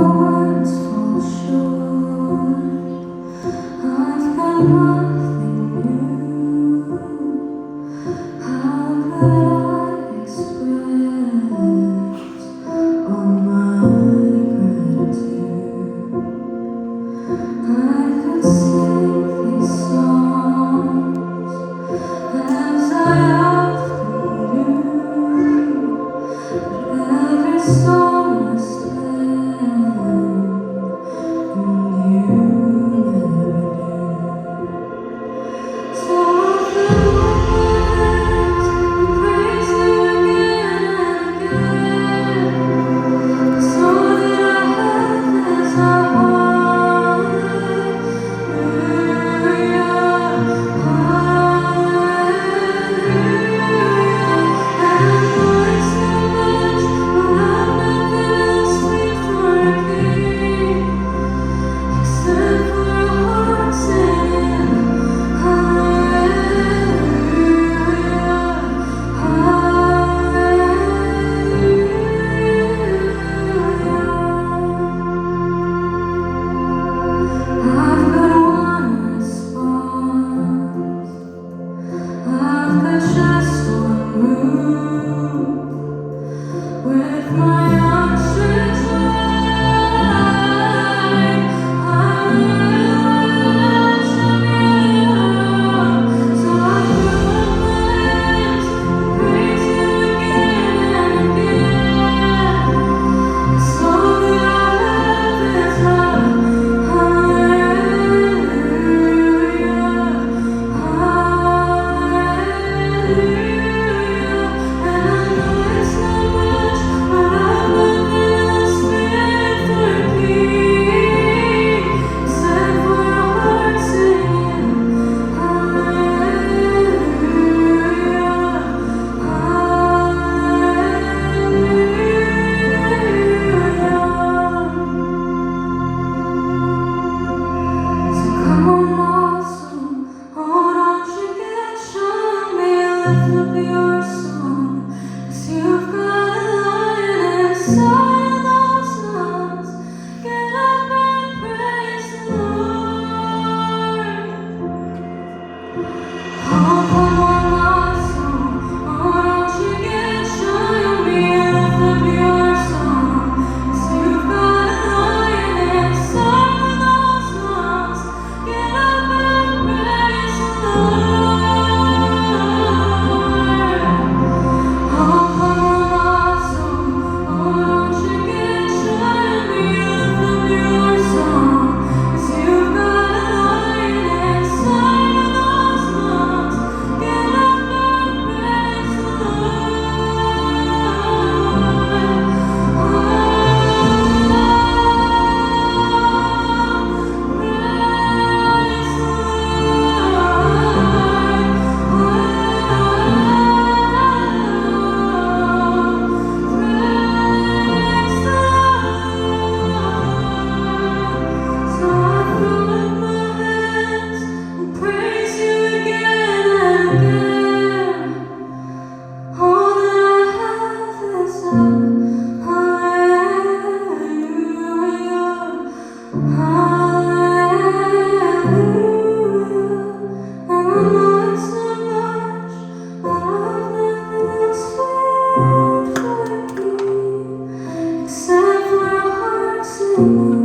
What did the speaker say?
words fall short. I've got nothing new. How could I express all my gratitude? I could sing these songs as I often do, but every song must with my outstretched line, I will worship you. So I throw up my hands and praise you again and again. So that I have is a hallelujah, hallelujah. And I know it's not much, but I've nothing else fit for a king except for a heart singing hallelujah, hallelujah. So come on, awesome, hold on, you can show me, lift up your song, 'cause you've got a lion inside those lungs. Get up and praise the Lord. Oh, come on, awesome, hold on, you can show me, lift up your song, 'cause you've got a lion inside those lungs. Get up and praise the Lord. Oh, come on, awesome, hold on, you can show me, lift up your song, 'cause you've got a lion inside those lungs. Get up and praise the So I throw up my hands and praise you again and again. All that I have is a hallelujah, hallelujah. And I know it's not much, but I've nothing else fit for a king except for a heart singing.